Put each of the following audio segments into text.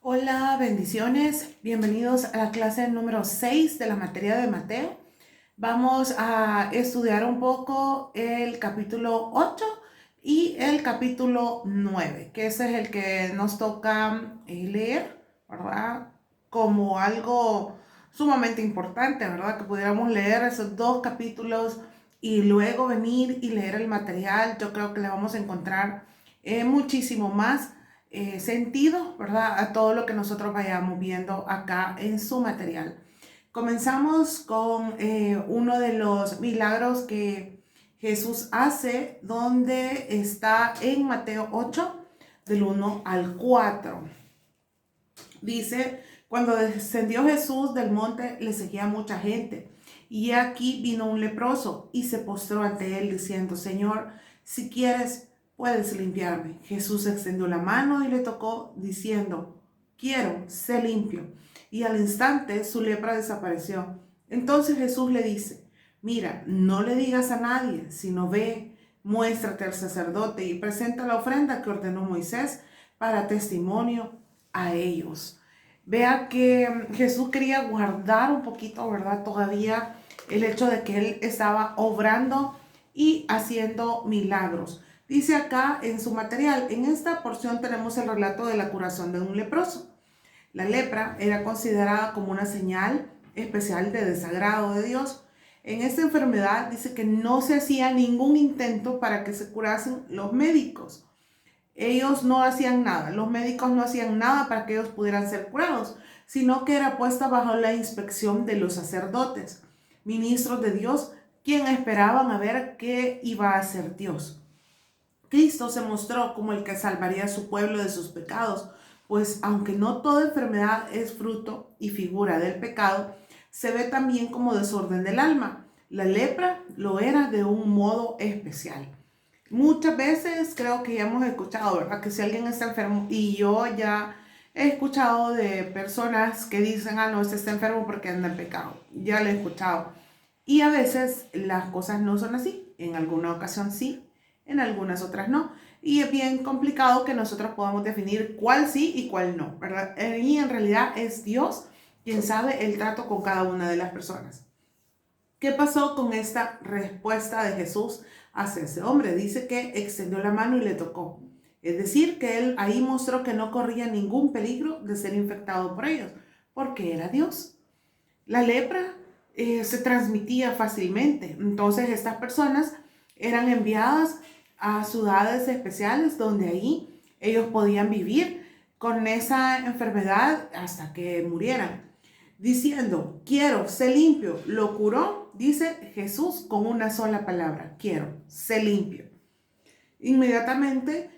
Hola, bendiciones. Bienvenidos a la clase número 6 de la materia de Mateo. Vamos a estudiar un poco el capítulo 8 y el capítulo 9, que ese es el que nos toca leer, ¿verdad? Como algo sumamente importante, ¿verdad? Que pudiéramos leer esos dos capítulos y luego venir y leer el material. Yo creo que le vamos a encontrar muchísimo más sentido, ¿verdad? A todo lo que nosotros vayamos viendo acá en su material. Comenzamos con uno de los milagros que Jesús hace, donde está en Mateo 8, del 1 al 4. Dice, cuando descendió Jesús del monte, le seguía mucha gente. Y aquí vino un leproso y se postró ante él diciendo, Señor, si quieres, puedes limpiarme. Jesús extendió la mano y le tocó diciendo, quiero, sé limpio. Y al instante su lepra desapareció. Entonces Jesús le dice, mira, no le digas a nadie, sino ve, muéstrate al sacerdote y presenta la ofrenda que ordenó Moisés para testimonio a ellos. Vea que Jesús quería guardar un poquito, ¿verdad? Todavía el hecho de que él estaba obrando y haciendo milagros. Dice acá en su material, en esta porción tenemos el relato de la curación de un leproso. La lepra era considerada como una señal especial de desagrado de Dios. En esta enfermedad dice que no se hacía ningún intento para que se curasen los médicos. Ellos no hacían nada, los médicos no hacían nada para que ellos pudieran ser curados, sino que era puesta bajo la inspección de los sacerdotes, ministros de Dios, quien esperaban a ver qué iba a hacer Dios. Cristo se mostró como el que salvaría a su pueblo de sus pecados, pues aunque no toda enfermedad es fruto y figura del pecado, se ve también como desorden del alma. La lepra lo era de un modo especial. Muchas veces creo que ya hemos escuchado, ¿verdad? Que si alguien está enfermo, y yo ya he escuchado de personas que dicen, no, este está enfermo porque anda en pecado. Ya lo he escuchado. Y a veces las cosas no son así. En alguna ocasión sí, en algunas otras no. Y es bien complicado que nosotros podamos definir cuál sí y cuál no, ¿verdad? Y en realidad es Dios quien sabe el trato con cada una de las personas. ¿Qué pasó con esta respuesta de Jesús hacia ese hombre? Dice que extendió la mano y le tocó. Es decir, que él ahí mostró que no corría ningún peligro de ser infectado por ellos, porque era Dios. La lepra se transmitía fácilmente. Entonces estas personas eran enviadas a ciudades especiales donde ahí ellos podían vivir con esa enfermedad hasta que murieran. Diciendo, quiero, sé limpio, lo curó, dice Jesús con una sola palabra, quiero, sé limpio. Inmediatamente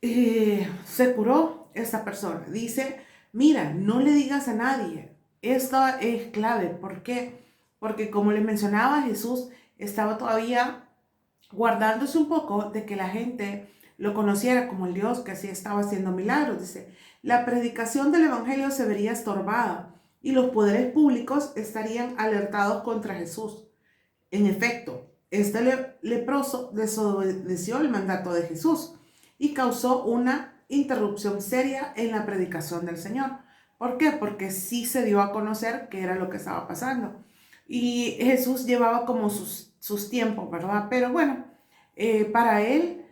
se curó esta persona. Dice, mira, no le digas a nadie. Esto es clave. ¿Por qué? Porque como les mencionaba, Jesús estaba todavía guardándose un poco de que la gente lo conociera como el Dios que así estaba haciendo milagros. Dice, la predicación del evangelio se vería estorbada y los poderes públicos estarían alertados contra Jesús. En efecto, este leproso desobedeció el mandato de Jesús y causó una interrupción seria en la predicación del Señor. ¿Por qué? Porque sí se dio a conocer qué era lo que estaba pasando. Y Jesús llevaba como sus tiempos, ¿verdad? Pero bueno, para él,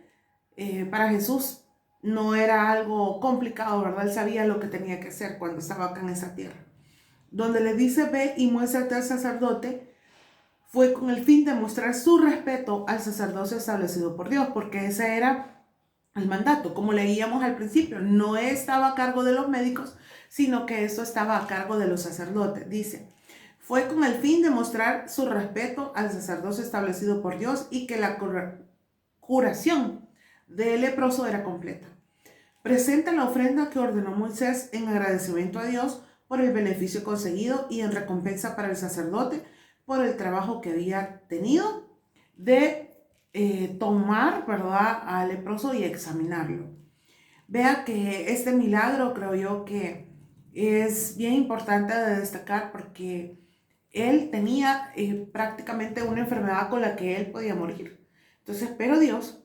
para Jesús, no era algo complicado, ¿verdad? Él sabía lo que tenía que hacer cuando estaba acá en esa tierra. Donde le dice, ve y muéstrate al sacerdote, fue con el fin de mostrar su respeto al sacerdocio establecido por Dios, porque ese era el mandato. Como leíamos al principio, no estaba a cargo de los médicos, sino que eso estaba a cargo de los sacerdotes. Dice, fue con el fin de mostrar su respeto al sacerdocio establecido por Dios y que la curación del leproso era completa. Presenta la ofrenda que ordenó Moisés en agradecimiento a Dios por el beneficio conseguido y en recompensa para el sacerdote por el trabajo que había tenido de tomar, ¿verdad?, al leproso y examinarlo. Vea que este milagro creo yo que es bien importante de destacar porque él tenía prácticamente una enfermedad con la que él podía morir. Entonces, pero Dios,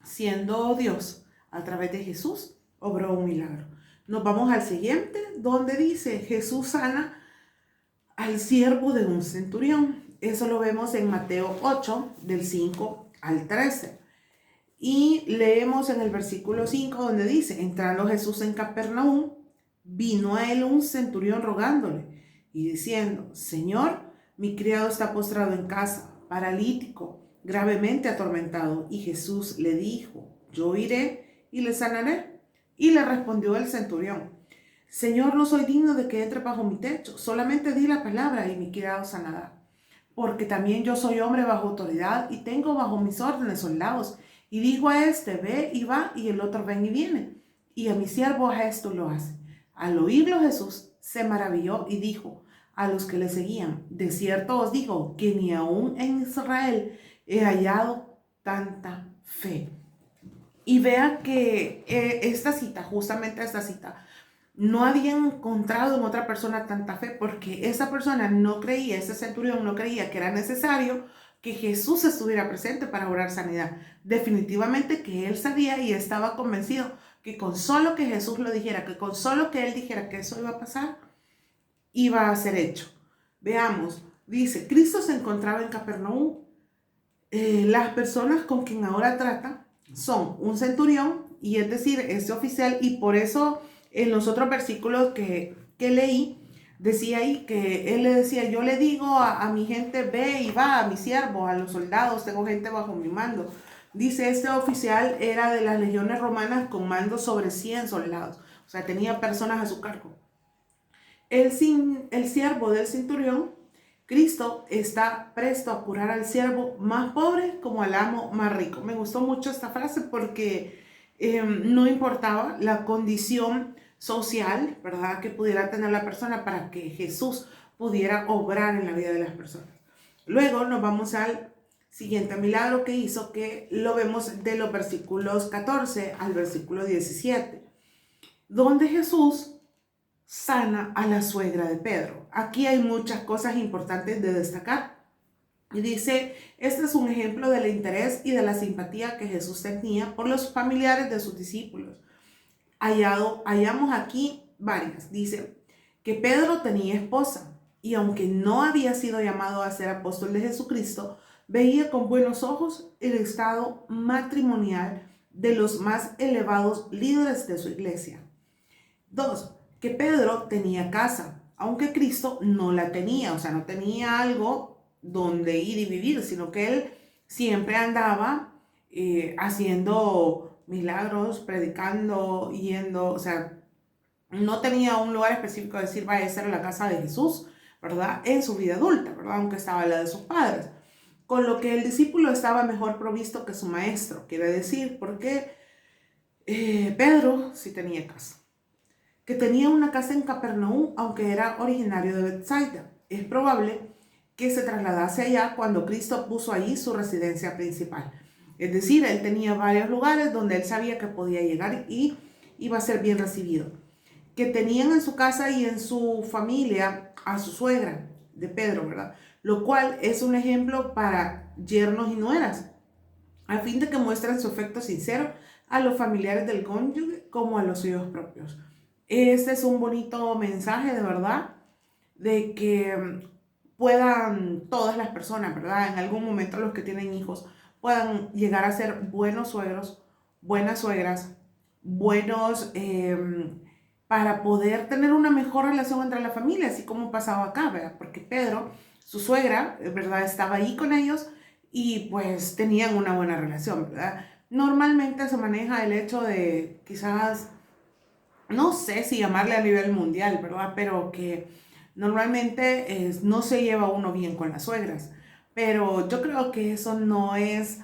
siendo Dios, a través de Jesús, obró un milagro. Nos vamos al siguiente, donde dice, Jesús sana al siervo de un centurión. Eso lo vemos en Mateo 8, del 5 al 13. Y leemos en el versículo 5 donde dice, entrando Jesús en Capernaum, vino a él un centurión rogándole y diciendo, Señor, mi criado está postrado en casa, paralítico, gravemente atormentado. Y Jesús le dijo, yo iré y le sanaré. Y le respondió el centurión, Señor, no soy digno de que entre bajo mi techo, solamente di la palabra y mi criado sanará. Porque también yo soy hombre bajo autoridad y tengo bajo mis órdenes soldados. Y digo a este, ve y va, y el otro ven y viene. Y a mi siervo a esto lo hace. Al oírlo Jesús se maravilló y dijo a los que le seguían, de cierto os digo que ni aún en Israel he hallado tanta fe. Y vea que esta cita, justamente esta cita, no habían encontrado en otra persona tanta fe porque esa persona no creía, ese centurión no creía que era necesario que Jesús estuviera presente para obrar sanidad. Definitivamente que él sabía y estaba convencido que con solo que Jesús lo dijera, que con solo que él dijera que eso iba a pasar, iba a ser hecho. Veamos, dice, Cristo se encontraba en Capernaum. Las personas con quien ahora trata son un centurión, y es decir, este oficial, y por eso en los otros versículos que leí, decía ahí que él le decía, yo le digo a mi gente, ve y va, a mi siervo, a los soldados, tengo gente bajo mi mando. Dice, este oficial era de las legiones romanas con mando sobre 100 soldados, o sea, tenía personas a su cargo. El siervo del centurión, Cristo está presto a curar al siervo más pobre como al amo más rico. Me gustó mucho esta frase porque no importaba la condición social, ¿verdad?, que pudiera tener la persona para que Jesús pudiera obrar en la vida de las personas. Luego nos vamos al siguiente milagro que hizo, que lo vemos de los versículos 14 al versículo 17, donde Jesús sana a la suegra de Pedro. Aquí hay muchas cosas importantes de destacar. Y dice, este es un ejemplo del interés y de la simpatía que Jesús tenía por los familiares de sus discípulos. Hallamos aquí varias. Dice que Pedro tenía esposa y aunque no había sido llamado a ser apóstol de Jesucristo, veía con buenos ojos el estado matrimonial de los más elevados líderes de su iglesia. 2. Que Pedro tenía casa, aunque Cristo no la tenía, o sea, no tenía algo donde ir y vivir, sino que él siempre andaba haciendo milagros, predicando, yendo, o sea, no tenía un lugar específico de decir, vaya a ser la casa de Jesús, ¿verdad? En su vida adulta, ¿verdad? Aunque estaba la de sus padres. Con lo que el discípulo estaba mejor provisto que su maestro, quiere decir, porque Pedro sí tenía casa. Que tenía una casa en Capernaum, aunque era originario de Bethsaida. Es probable que se trasladase allá cuando Cristo puso allí su residencia principal. Es decir, él tenía varios lugares donde él sabía que podía llegar y iba a ser bien recibido. Que tenían en su casa y en su familia a su suegra de Pedro, ¿verdad? Lo cual es un ejemplo para yernos y nueras, a fin de que muestren su afecto sincero a los familiares del cónyuge como a los suyos propios. Este es un bonito mensaje, de verdad, de que puedan todas las personas, ¿verdad? En algún momento los que tienen hijos puedan llegar a ser buenos suegros, buenas suegras, buenos para poder tener una mejor relación entre la familia, así como pasaba acá, ¿verdad? Porque Pedro, su suegra, ¿verdad?, estaba ahí con ellos y pues tenían una buena relación, ¿verdad? Normalmente se maneja el hecho de quizás, no sé si llamarle a nivel mundial, ¿verdad? Pero que normalmente no se lleva uno bien con las suegras. Pero yo creo que eso no es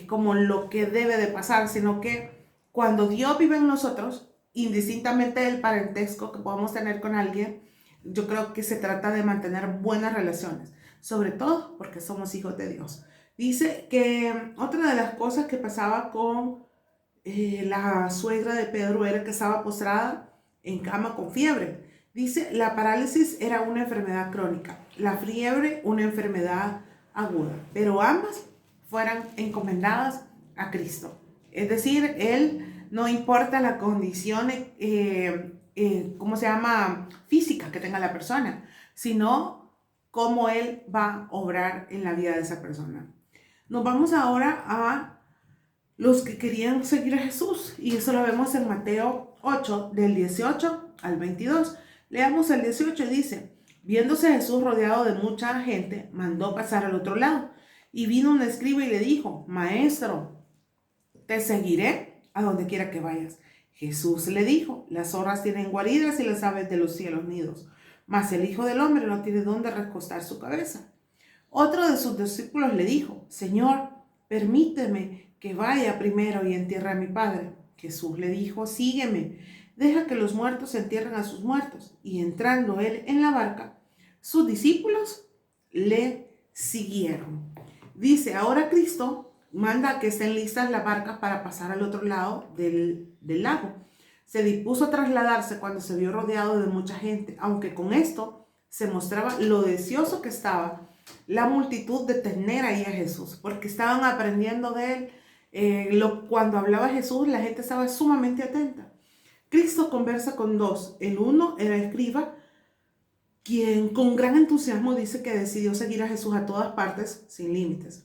como lo que debe de pasar, sino que cuando Dios vive en nosotros, indistintamente del parentesco que podamos tener con alguien, yo creo que se trata de mantener buenas relaciones, sobre todo porque somos hijos de Dios. Dice que otra de las cosas que pasaba con la suegra de Pedro era que estaba postrada en cama con fiebre. Dice, la parálisis era una enfermedad crónica, la fiebre una enfermedad aguda, pero ambas fueran encomendadas a Cristo. Es decir, él No importa la condición, ¿cómo se llama? Física que tenga la persona, sino cómo Él va a obrar en la vida de esa persona. Nos vamos ahora a los que querían seguir a Jesús, y eso lo vemos en Mateo 8, del 18 al 22. Leamos el 18, dice: viéndose Jesús rodeado de mucha gente, mandó pasar al otro lado, y vino un escriba y le dijo: Maestro, te seguiré a donde quiera que vayas. Jesús le dijo: las zorras tienen guaridas y las aves de los cielos nidos, mas el Hijo del Hombre no tiene dónde recostar su cabeza. Otro de sus discípulos le dijo: Señor, permíteme que vaya primero y entierre a mi padre. Jesús le dijo: sígueme, deja que los muertos entierren a sus muertos. Y entrando él en la barca, sus discípulos le siguieron. Dice, ahora Cristo manda que estén listas las barcas para pasar al otro lado del lago. Se dispuso a trasladarse cuando se vio rodeado de mucha gente, aunque con esto se mostraba lo deseoso que estaba la multitud de tener ahí a Jesús, porque estaban aprendiendo de él. Cuando hablaba Jesús, la gente estaba sumamente atenta. Cristo conversa con dos. El uno era el escriba, quien con gran entusiasmo dice que decidió seguir a Jesús a todas partes, sin límites.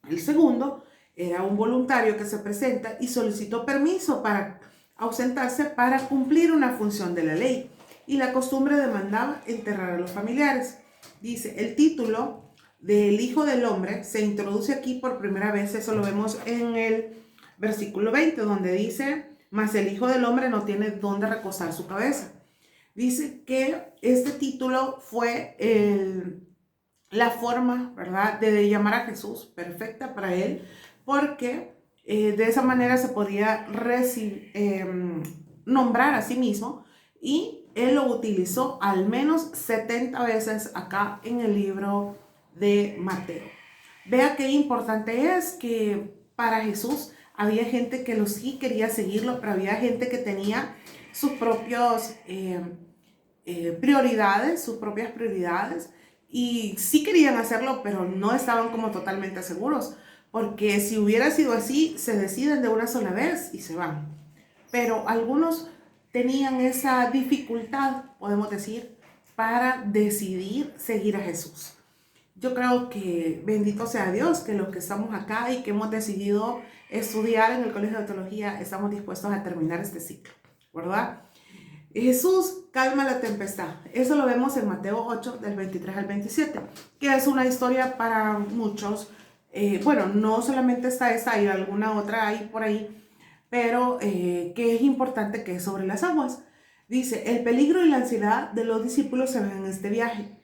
El segundo era un voluntario que se presenta y solicitó permiso para ausentarse para cumplir una función de la ley, y la costumbre demandaba enterrar a los familiares. Dice, el título del Hijo del Hombre se introduce aquí por primera vez. Eso lo vemos en el versículo 20, donde dice: mas el Hijo del Hombre no tiene dónde recostar su cabeza. Dice que este título fue la forma, ¿verdad?, de llamar a Jesús perfecta para él, porque de esa manera se podía nombrar a sí mismo, y él lo utilizó al menos 70 veces acá en el libro de Mateo. Vea qué importante es que para Jesús había gente que sí quería seguirlo, pero había gente que tenía sus propios prioridades, y sí querían hacerlo, pero no estaban como totalmente seguros, porque si hubiera sido así, se deciden de una sola vez y se van. Pero algunos tenían esa dificultad, podemos decir, para decidir seguir a Jesús. Yo creo que bendito sea Dios que los que estamos acá y que hemos decidido estudiar en el Colegio de Teología estamos dispuestos a terminar este ciclo, ¿verdad? Jesús calma la tempestad. Eso lo vemos en Mateo 8, del 23 al 27, que es una historia para muchos. Bueno, no solamente está esta, hay alguna otra ahí por ahí, pero que es importante, que es sobre las aguas. Dice, el peligro y la ansiedad de los discípulos se ven en este viaje.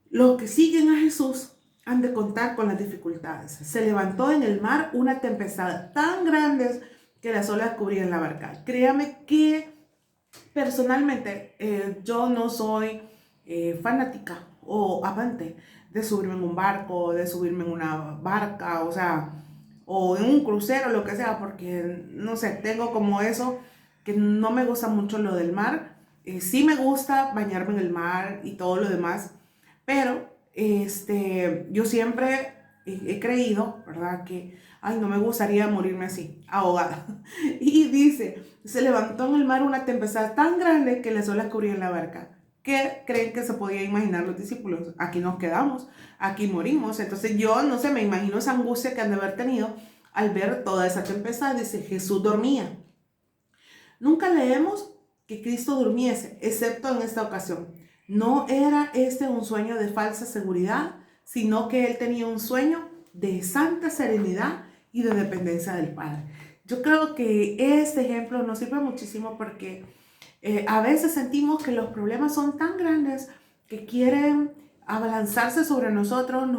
Los que siguen a Jesús han de contar con las dificultades. Se levantó en el mar una tempestad tan grande que las olas cubrían la barca. Créame que personalmente yo no soy fanática o amante de subirme en un barco, de subirme en una barca, o en un crucero, lo que sea, porque no sé, tengo como eso, que no me gusta mucho lo del mar. Sí me gusta bañarme en el mar y todo lo demás, pero yo siempre he creído, ¿verdad?, que ay, no me gustaría morirme así, ahogada. Y dice, se levantó en el mar una tempestad tan grande que las olas cubrían la barca. ¿Qué creen que se podía imaginar los discípulos? Aquí nos quedamos, aquí morimos. Entonces yo, no sé, me imagino esa angustia que han de haber tenido al ver toda esa tempestad. Dice, Jesús dormía. Nunca leemos que Cristo durmiese, excepto en esta ocasión. No era este un sueño de falsa seguridad, sino que él tenía un sueño de santa serenidad y de dependencia del Padre. Yo creo que este ejemplo nos sirve muchísimo, porque a veces sentimos que los problemas son tan grandes que quieren abalanzarse sobre nosotros,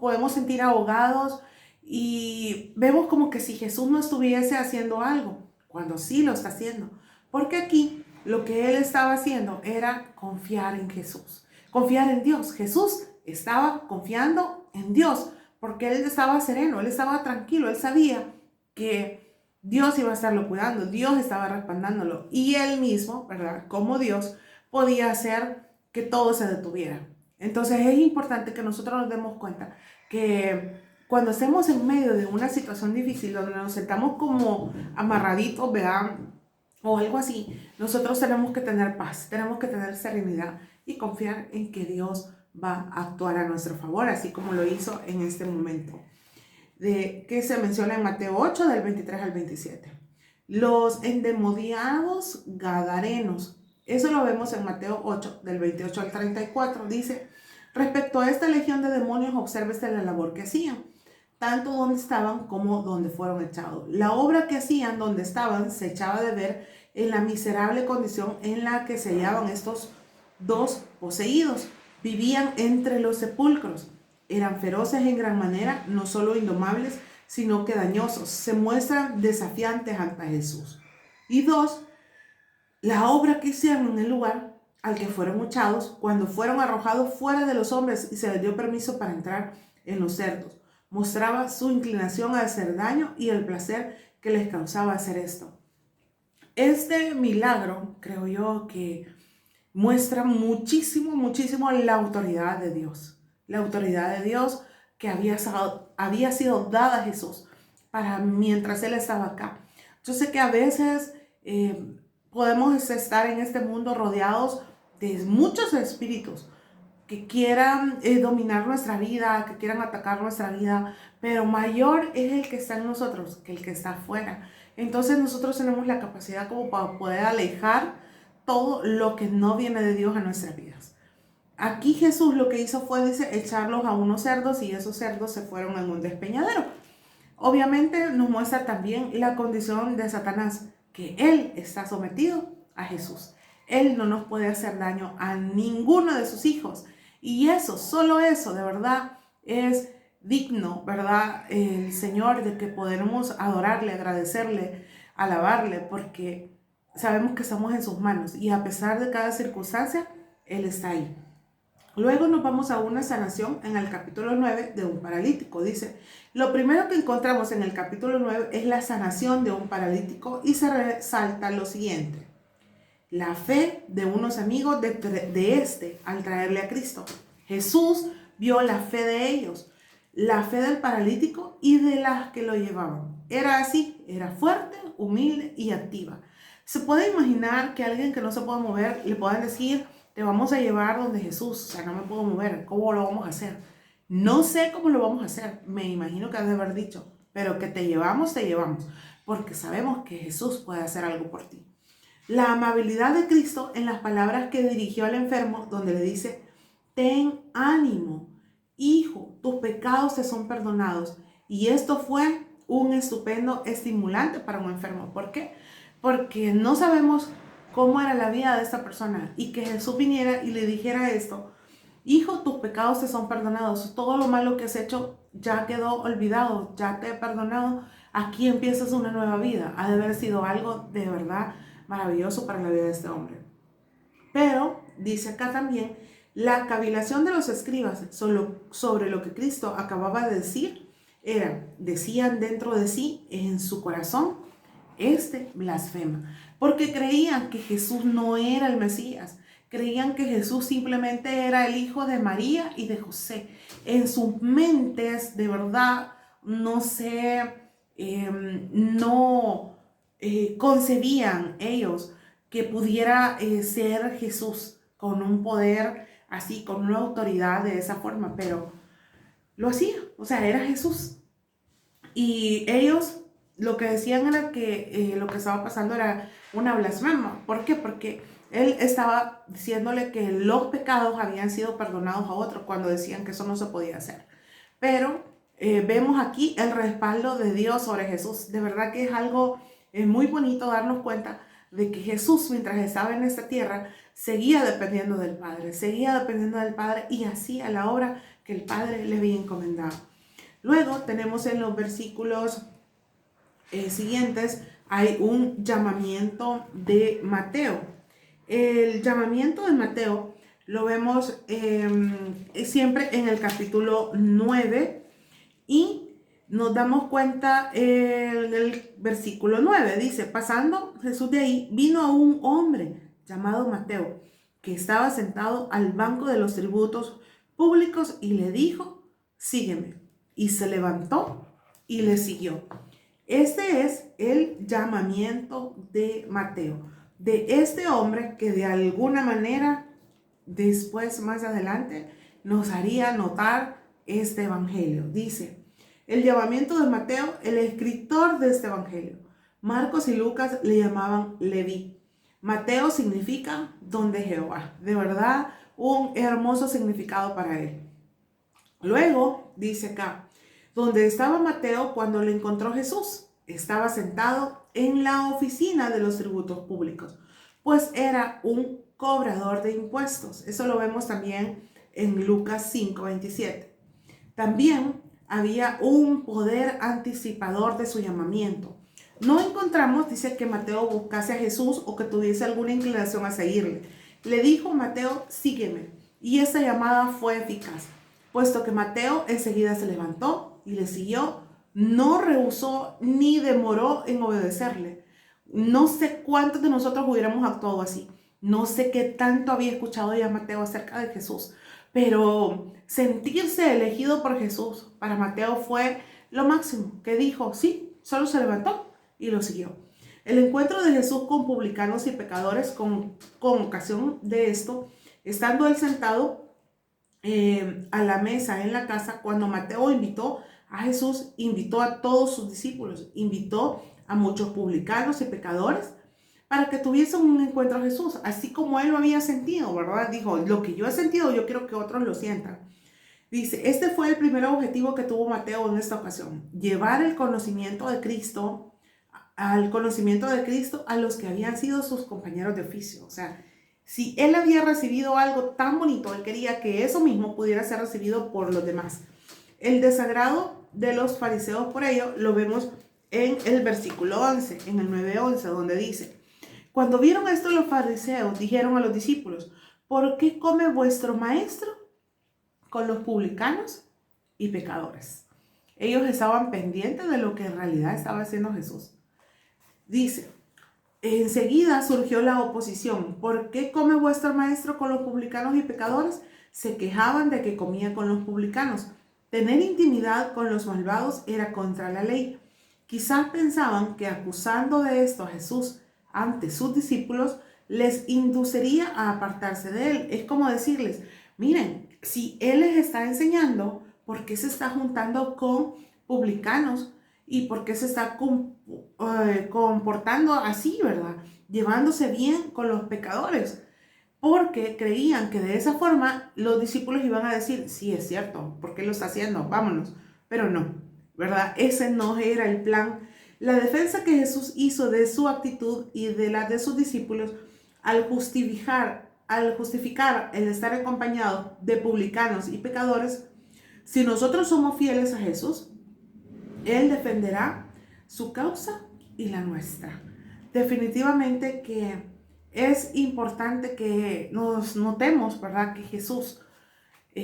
podemos sentir ahogados y vemos como que si Jesús no estuviese haciendo algo, cuando sí lo está haciendo. Porque aquí lo que él estaba haciendo era confiar en Jesús, confiar en Dios. Jesús estaba confiando en Dios porque él estaba sereno, él estaba tranquilo, él sabía que Dios iba a estarlo cuidando, Dios estaba respaldándolo, y él mismo, ¿verdad?, como Dios, podía hacer que todo se detuviera. Entonces es importante que nosotros nos demos cuenta que cuando estemos en medio de una situación difícil, donde nos sentamos como amarraditos, ¿verdad? O algo así, nosotros tenemos que tener paz, tenemos que tener serenidad y confiar en que Dios va a actuar a nuestro favor, así como lo hizo en este momento, que se menciona en Mateo 8, del 23 al 27. Los endemoniados gadarenos, eso lo vemos en Mateo 8, del 28 al 34, dice: respecto a esta legión de demonios, obsérvese la labor que hacían, tanto donde estaban como donde fueron echados. La obra que hacían donde estaban se echaba de ver en la miserable condición en la que se hallaban estos dos poseídos. Vivían entre los sepulcros. Eran feroces en gran manera, no solo indomables, sino que dañosos. Se muestran desafiantes ante Jesús. Y dos, la obra que hicieron en el lugar al que fueron echados, cuando fueron arrojados fuera de los hombres y se les dio permiso para entrar en los cerdos, mostraba su inclinación a hacer daño y el placer que les causaba hacer esto. Este milagro, creo yo, que muestra muchísimo, muchísimo la autoridad de Dios. La autoridad de Dios que había sido dada a Jesús para mientras Él estaba acá. Yo sé que a veces podemos estar en este mundo rodeados de muchos espíritus que quieran dominar nuestra vida, que quieran atacar nuestra vida, pero mayor es el que está en nosotros que el que está afuera. Entonces nosotros tenemos la capacidad como para poder alejar todo lo que no viene de Dios a nuestras vidas. Aquí Jesús lo que hizo fue, dice, echarlos a unos cerdos y esos cerdos se fueron en un despeñadero. Obviamente nos muestra también la condición de Satanás, que él está sometido a Jesús. Él no nos puede hacer daño a ninguno de sus hijos. Y eso, solo eso, de verdad, es digno, ¿verdad? El Señor, de que podamos adorarle, agradecerle, alabarle, porque sabemos que estamos en sus manos y a pesar de cada circunstancia, Él está ahí. Luego nos vamos a una sanación en el capítulo 9 de un paralítico. Dice, lo primero que encontramos en el capítulo 9 es la sanación de un paralítico y se resalta lo siguiente: la fe de unos amigos de este al traerle a Cristo. Jesús vio la fe de ellos, la fe del paralítico y de las que lo llevaban. Era así, era fuerte, humilde y activa. Se puede imaginar que a alguien que no se puede mover le puedan decir: te vamos a llevar donde Jesús, o sea, no me puedo mover, ¿cómo lo vamos a hacer? No sé cómo lo vamos a hacer, me imagino que has de haber dicho, pero que te llevamos, porque sabemos que Jesús puede hacer algo por ti. La amabilidad de Cristo en las palabras que dirigió al enfermo, donde le dice: ten ánimo, hijo, tus pecados te son perdonados. Y esto fue un estupendo estimulante para un enfermo. ¿Por qué? Porque no sabemos cómo era la vida de esta persona y que Jesús viniera y le dijera esto: hijo, tus pecados te son perdonados, todo lo malo que has hecho ya quedó olvidado, ya te he perdonado, aquí empiezas una nueva vida. Ha de haber sido algo de verdad maravilloso para la vida de este hombre. Pero dice acá también, la cavilación de los escribas sobre lo que Cristo acababa de decir decían dentro de sí, en su corazón: este blasfema, porque creían que Jesús no era el Mesías, creían que Jesús simplemente era el hijo de María y de José. En sus mentes, de verdad, no concebían ellos que pudiera ser Jesús con un poder así, con una autoridad de esa forma, pero lo hacía, o sea, era Jesús. Y ellos lo que decían era que lo que estaba pasando era una blasfema. ¿Por qué? Porque él estaba diciéndole que los pecados habían sido perdonados a otros cuando decían que eso no se podía hacer. Pero vemos aquí el respaldo de Dios sobre Jesús. De verdad que es algo muy bonito darnos cuenta de que Jesús, mientras estaba en esta tierra, seguía dependiendo del Padre y hacía la obra que el Padre le había encomendado. Luego tenemos en los versículos siguientes, hay un llamamiento de Mateo. El llamamiento de Mateo lo vemos siempre en el capítulo 9 y nos damos cuenta en el versículo 9. Dice: pasando Jesús de ahí, vino a un hombre llamado Mateo, que estaba sentado al banco de los tributos públicos y le dijo: sígueme. y se levantó y le siguió. Este es el llamamiento de Mateo, de este hombre que de alguna manera después, más adelante, nos haría notar este evangelio. Dice, el llamamiento de Mateo, el escritor de este evangelio. Marcos y Lucas le llamaban Leví. Mateo significa don de Jehová. De verdad, un hermoso significado para él. Luego, dice acá, donde estaba Mateo cuando le encontró Jesús. Estaba sentado en la oficina de los tributos públicos, pues era un cobrador de impuestos. Eso lo vemos también en Lucas 5:27. También había un poder anticipador de su llamamiento. No encontramos, dice, que Mateo buscase a Jesús o que tuviese alguna inclinación a seguirle. Le dijo Mateo, sígueme. Y esa llamada fue eficaz, puesto que Mateo enseguida se levantó y le siguió. No rehusó ni demoró en obedecerle. No sé cuántos de nosotros hubiéramos actuado así. No sé qué tanto había escuchado ya Mateo acerca de Jesús, pero sentirse elegido por Jesús para Mateo fue lo máximo, que dijo, sí, solo se levantó y lo siguió. El encuentro de Jesús con publicanos y pecadores con ocasión de esto, estando él sentado a la mesa en la casa, cuando Mateo invitó a Jesús, invitó a todos sus discípulos, invitó a muchos publicanos y pecadores para que tuviesen un encuentro a Jesús, así como él lo había sentido, ¿verdad? Dijo, lo que yo he sentido, yo quiero que otros lo sientan. Dice, este fue el primer objetivo que tuvo Mateo en esta ocasión, llevar el conocimiento de Cristo, al conocimiento de Cristo a los que habían sido sus compañeros de oficio. O sea, si él había recibido algo tan bonito, él quería que eso mismo pudiera ser recibido por los demás. El desagrado de los fariseos por ello lo vemos en el versículo 11, en el 9:11, donde dice, cuando vieron esto los fariseos dijeron a los discípulos, ¿por qué come vuestro maestro con los publicanos y pecadores? Ellos estaban pendientes de lo que en realidad estaba haciendo Jesús. Dice, enseguida surgió la oposición. ¿Por qué come vuestro maestro con los publicanos y pecadores? Se quejaban de que comía con los publicanos. Tener intimidad con los malvados era contra la ley. Quizás pensaban que acusando de esto a Jesús ante sus discípulos les induciría a apartarse de él. Es como decirles, miren, si él les está enseñando, ¿por qué se está juntando con publicanos? ¿Y por qué se está comportando así, verdad? Llevándose bien con los pecadores. Porque creían que de esa forma los discípulos iban a decir, sí, es cierto, ¿por qué lo está haciendo? Vámonos. Pero no, ¿verdad? Ese no era el plan. La defensa que Jesús hizo de su actitud y de la de sus discípulos al justificar el estar acompañados de publicanos y pecadores, si nosotros somos fieles a Jesús, Él defenderá su causa y la nuestra. Definitivamente que es importante que nos notemos, ¿verdad? Que Jesús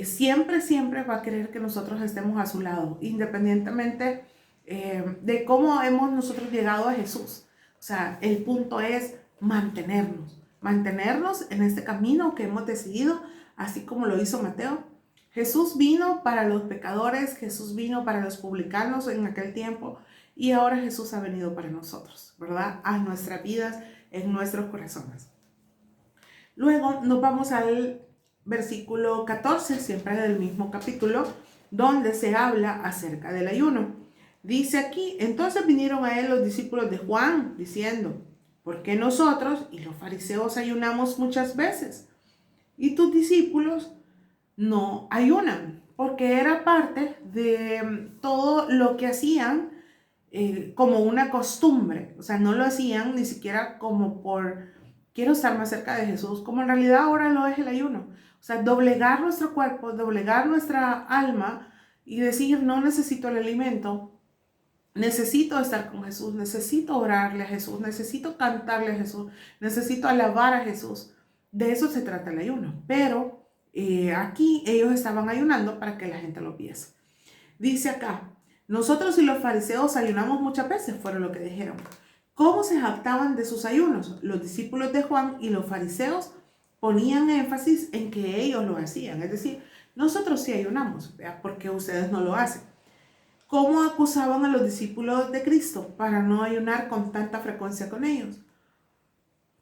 siempre va a querer que nosotros estemos a su lado, independientemente de cómo hemos nosotros llegado a Jesús. O sea, el punto es mantenernos en este camino que hemos decidido, así como lo hizo Mateo. Jesús vino para los pecadores, Jesús vino para los publicanos en aquel tiempo y ahora Jesús ha venido para nosotros, ¿verdad? A nuestras vidas, en nuestros corazones. Luego nos vamos al versículo 14, siempre del mismo capítulo, donde se habla acerca del ayuno. Dice aquí, entonces vinieron a él los discípulos de Juan diciendo, ¿por qué nosotros y los fariseos ayunamos muchas veces y tus discípulos no ayunan? Porque era parte de todo lo que hacían como una costumbre. O sea, no lo hacían ni siquiera como por quiero estar más cerca de Jesús, como en realidad ahora lo es el ayuno. O sea, doblegar nuestro cuerpo, doblegar nuestra alma y decir, no necesito el alimento, necesito estar con Jesús, necesito orarle a Jesús, necesito cantarle a Jesús, necesito alabar a Jesús. De eso se trata el ayuno. Pero aquí ellos estaban ayunando para que la gente lo viese. Dice acá, nosotros y los fariseos ayunamos muchas veces, fueron lo que dijeron. ¿Cómo se jactaban de sus ayunos? Los discípulos de Juan y los fariseos ponían énfasis en que ellos lo hacían. Es decir, nosotros sí ayunamos, ¿verdad? Porque ustedes no lo hacen. ¿Cómo acusaban a los discípulos de Cristo para no ayunar con tanta frecuencia con ellos?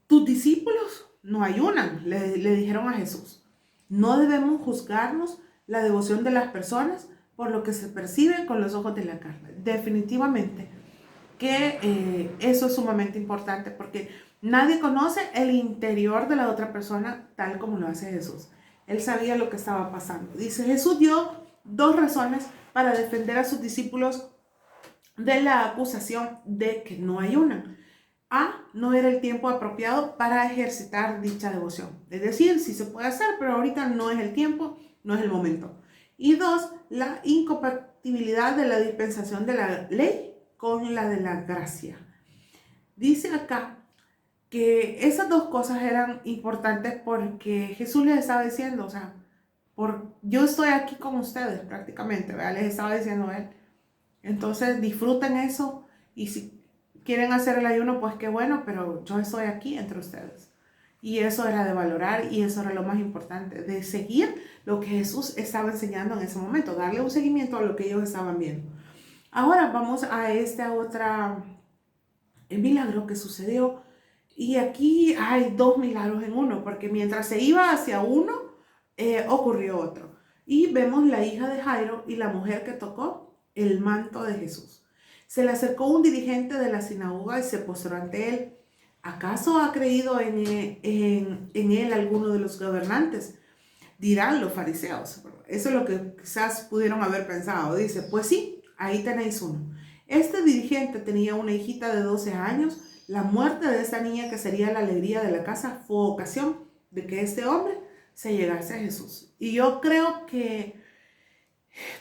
Tus discípulos no ayunan, le dijeron a Jesús. No debemos juzgarnos la devoción de las personas por lo que se percibe con los ojos de la carne. Definitivamente que eso es sumamente importante porque nadie conoce el interior de la otra persona tal como lo hace Jesús. Él sabía lo que estaba pasando. Dice, Jesús dio dos razones para defender a sus discípulos de la acusación de que no ayunan. A, no era el tiempo apropiado para ejercitar dicha devoción. Es decir, sí se puede hacer, pero ahorita no es el tiempo, no es el momento. Y dos, la incompatibilidad de la dispensación de la ley con la de la gracia. Dice acá que esas dos cosas eran importantes porque Jesús les estaba diciendo, o sea, yo estoy aquí con ustedes prácticamente, ¿verdad? Les estaba diciendo él. Entonces disfruten eso y si quieren hacer el ayuno, pues qué bueno, pero yo estoy aquí entre ustedes. Y eso era de valorar y eso era lo más importante, de seguir lo que Jesús estaba enseñando en ese momento, darle un seguimiento a lo que ellos estaban viendo. Ahora vamos a esta otra milagro que sucedió. Y aquí hay dos milagros en uno, porque mientras se iba hacia uno, ocurrió otro. Y vemos la hija de Jairo y la mujer que tocó el manto de Jesús. Se le acercó un dirigente de la sinagoga y se postró ante él. ¿Acaso ha creído en él alguno de los gobernantes? Dirán los fariseos. Eso es lo que quizás pudieron haber pensado. Dice, pues sí, ahí tenéis uno. Este dirigente tenía una hijita de 12 años. La muerte de esta niña, que sería la alegría de la casa, fue ocasión de que este hombre se llegase a Jesús. Y yo creo que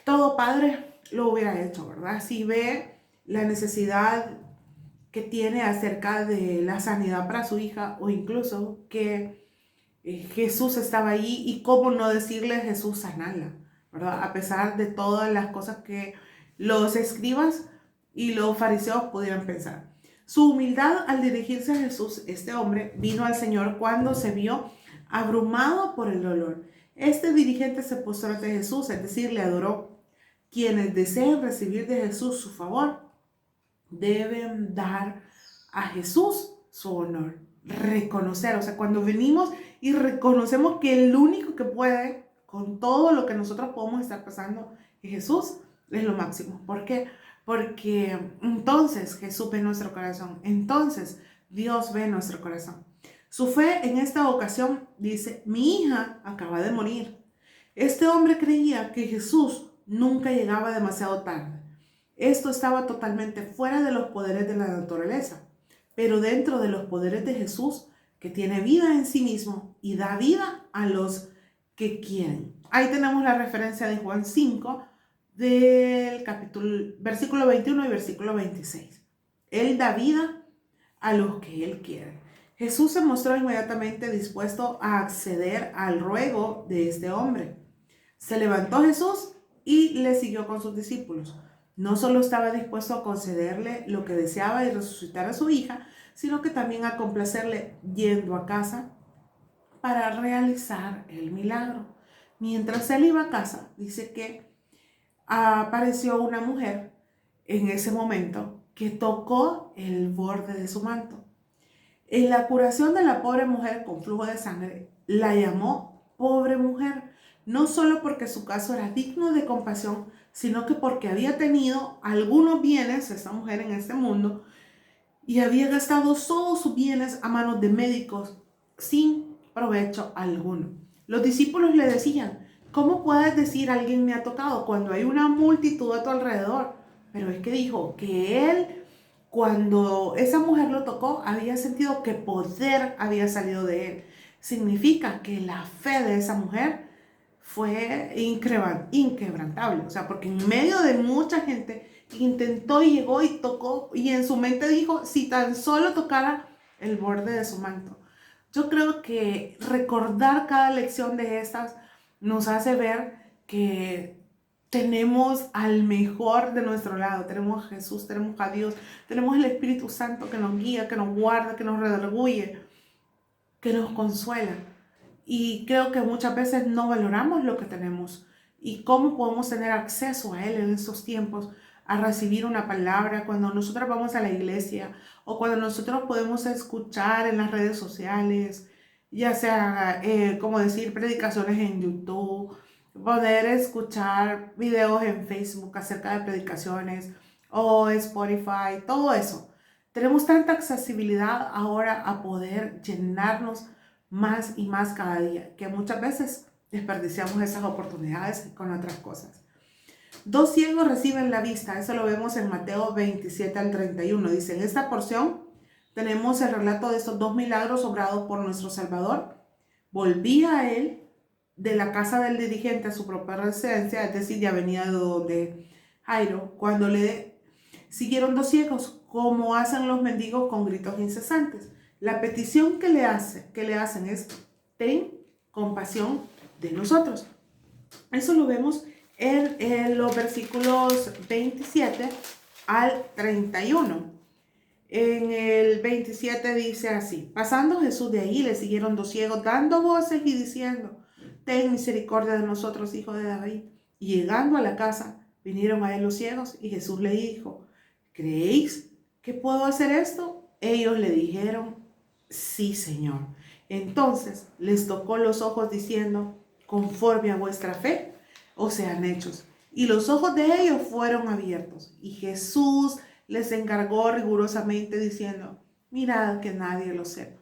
todo padre lo hubiera hecho, ¿verdad? Si ve la necesidad que tiene acerca de la sanidad para su hija, o incluso que Jesús estaba allí, y cómo no decirle, Jesús, sanala, ¿verdad? A pesar de todas las cosas que los escribas y los fariseos pudieran pensar. Su humildad al dirigirse a Jesús, este hombre vino al Señor cuando se vio abrumado por el dolor. Este dirigente se postró ante Jesús, es decir, le adoró. Quienes deseen recibir de Jesús su favor deben dar a Jesús su honor, reconocer, o sea, cuando venimos y reconocemos que el único que puede con todo lo que nosotros podemos estar pasando es Jesús, es lo máximo. ¿Por qué? Porque entonces Jesús ve nuestro corazón, entonces Dios ve nuestro corazón. Su fe en esta ocasión dice, mi hija acaba de morir. Este hombre creía que Jesús nunca llegaba demasiado tarde. Esto estaba totalmente fuera de los poderes de la naturaleza, pero dentro de los poderes de Jesús, que tiene vida en sí mismo y da vida a los que quieren. Ahí tenemos la referencia de Juan 5, del capítulo, versículo 21 y versículo 26. Él da vida a los que Él quiere. Jesús se mostró inmediatamente dispuesto a acceder al ruego de este hombre. Se levantó Jesús y le siguió con sus discípulos. No solo estaba dispuesto a concederle lo que deseaba y resucitar a su hija, sino que también a complacerle yendo a casa para realizar el milagro. Mientras él iba a casa, dice que apareció una mujer en ese momento que tocó el borde de su manto. En la curación de la pobre mujer con flujo de sangre, la llamó pobre mujer, no solo porque su caso era digno de compasión, sino que porque había tenido algunos bienes, esta mujer en este mundo, y había gastado todos sus bienes a manos de médicos sin provecho alguno. Los discípulos le decían, ¿cómo puedes decir alguien me ha tocado cuando hay una multitud a tu alrededor? Pero es que dijo que él, cuando esa mujer lo tocó, había sentido que poder había salido de él. Significa que la fe de esa mujer fue inquebrantable. O sea, porque en medio de mucha gente intentó y llegó y tocó, y en su mente dijo, si tan solo tocara el borde de su manto. Yo creo que recordar cada lección de estas nos hace ver que tenemos al mejor de nuestro lado. Tenemos a Jesús, tenemos a Dios, tenemos el Espíritu Santo que nos guía, que nos guarda, que nos redarguye, que nos consuela. Y creo que muchas veces no valoramos lo que tenemos y cómo podemos tener acceso a Él en estos tiempos a recibir una palabra, cuando nosotros vamos a la iglesia o cuando nosotros podemos escuchar en las redes sociales, ya sea, como decir, predicaciones en YouTube, poder escuchar videos en Facebook acerca de predicaciones o Spotify, todo eso. Tenemos tanta accesibilidad ahora a poder llenarnos más y más cada día, que muchas veces desperdiciamos esas oportunidades con otras cosas. 2 ciegos reciben la vista, eso lo vemos en Mateo 27 al 31. Dice, en esta porción tenemos el relato de estos 2 milagros obrados por nuestro Salvador. Volvía a él de la casa del dirigente a su propia residencia, es decir, ya venía de donde Jairo, cuando le siguieron 2 ciegos, como hacen los mendigos con gritos incesantes. La petición que le hacen es, ten compasión de nosotros. Eso lo vemos en los versículos 27 al 31. En el 27 dice así, pasando Jesús de ahí, le siguieron 2 ciegos, dando voces y diciendo, ten misericordia de nosotros, hijo de David. Y llegando a la casa, vinieron a él los ciegos, y Jesús le dijo, ¿creéis que puedo hacer esto? Ellos le dijeron, sí, Señor. Entonces les tocó los ojos diciendo, conforme a vuestra fe, os sean hechos. Y los ojos de ellos fueron abiertos. Y Jesús les encargó rigurosamente diciendo, mirad que nadie lo sepa.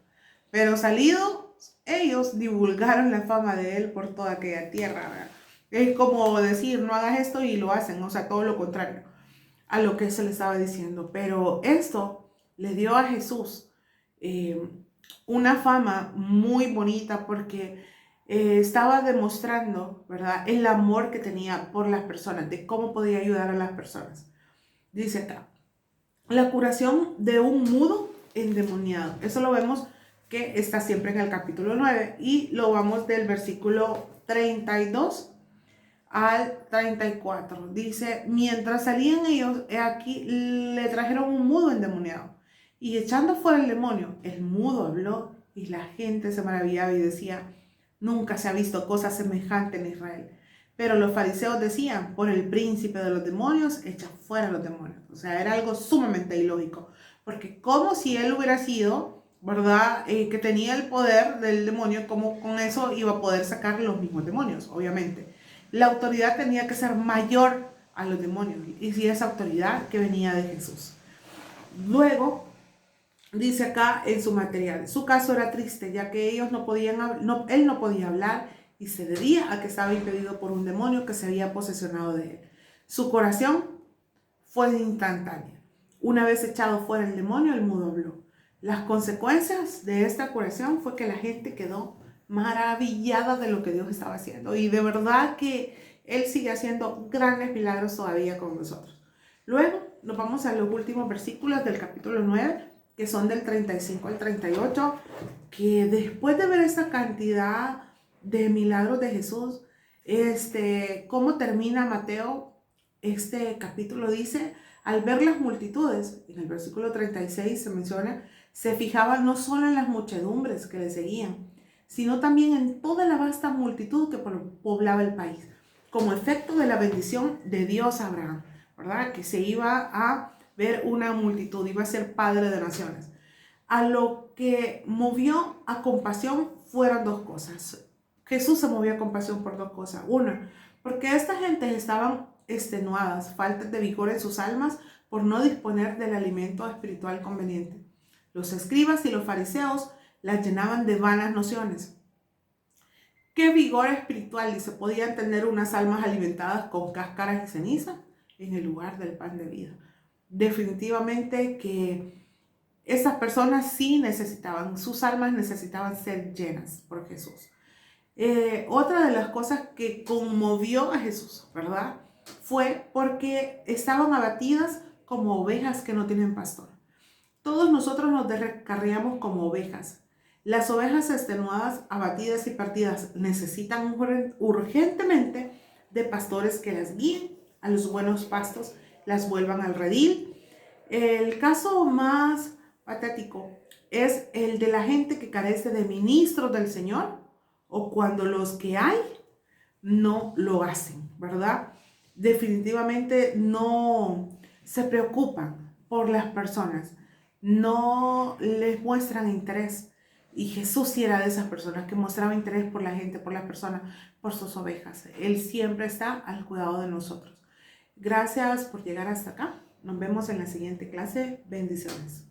Pero salidos ellos divulgaron la fama de él por toda aquella tierra, ¿verdad? Es como decir, no hagas esto y lo hacen, o sea, todo lo contrario a lo que se le estaba diciendo. Pero esto le dio a Jesús una fama muy bonita porque estaba demostrando, ¿verdad?, el amor que tenía por las personas, de cómo podía ayudar a las personas. Dice acá, la curación de un mudo endemoniado. Eso lo vemos que está siempre en el capítulo 9 y lo vamos del versículo 32 al 34. Dice, mientras salían ellos, aquí le trajeron un mudo endemoniado. Y echando fuera el demonio, el mudo habló y la gente se maravillaba y decía, nunca se ha visto cosa semejante en Israel. Pero los fariseos decían, por el príncipe de los demonios, echa fuera los demonios. O sea, era algo sumamente ilógico. Porque como si él hubiera sido, ¿verdad?, que tenía el poder del demonio, como con eso iba a poder sacar los mismos demonios, obviamente. La autoridad tenía que ser mayor a los demonios. Y si esa autoridad que venía de Jesús. Luego, dice acá en su material, su caso era triste, ya que ellos él no podía hablar y se debía a que estaba impedido por un demonio que se había posesionado de él. Su curación fue instantánea. Una vez echado fuera el demonio, el mudo habló. Las consecuencias de esta curación fue que la gente quedó maravillada de lo que Dios estaba haciendo. Y de verdad que Él sigue haciendo grandes milagros todavía con nosotros. Luego nos vamos a los últimos versículos del capítulo 9, que son del 35 al 38, que después de ver esa cantidad de milagros de Jesús, cómo termina Mateo este capítulo, dice, al ver las multitudes, en el versículo 36 se menciona, se fijaban no solo en las muchedumbres que le seguían, sino también en toda la vasta multitud que poblaba el país, como efecto de la bendición de Dios a Abraham, ¿verdad? Que se iba a ver una multitud, iba a ser padre de naciones. A lo que movió a compasión fueron 2 cosas. Jesús se movió a compasión por 2 cosas. Una, porque esta gente estaban extenuadas, faltas de vigor en sus almas por no disponer del alimento espiritual conveniente. Los escribas y los fariseos las llenaban de vanas nociones. ¿Qué vigor espiritual? Y se podían tener unas almas alimentadas con cáscaras y ceniza en el lugar del pan de vida. Definitivamente que esas personas sí necesitaban, sus almas necesitaban ser llenas por Jesús. Otra de las cosas que conmovió a Jesús, ¿verdad?, fue porque estaban abatidas como ovejas que no tienen pastor. Todos nosotros nos descarriamos como ovejas. Las ovejas extenuadas, abatidas y partidas necesitan urgentemente de pastores que las guíen a los buenos pastos, las vuelvan al redil. El caso más patético es el de la gente que carece de ministros del Señor o cuando los que hay no lo hacen, ¿verdad? Definitivamente no se preocupan por las personas, no les muestran interés. Y Jesús sí era de esas personas que mostraba interés por la gente, por las personas, por sus ovejas. Él siempre está al cuidado de nosotros. Gracias por llegar hasta acá. Nos vemos en la siguiente clase. Bendiciones.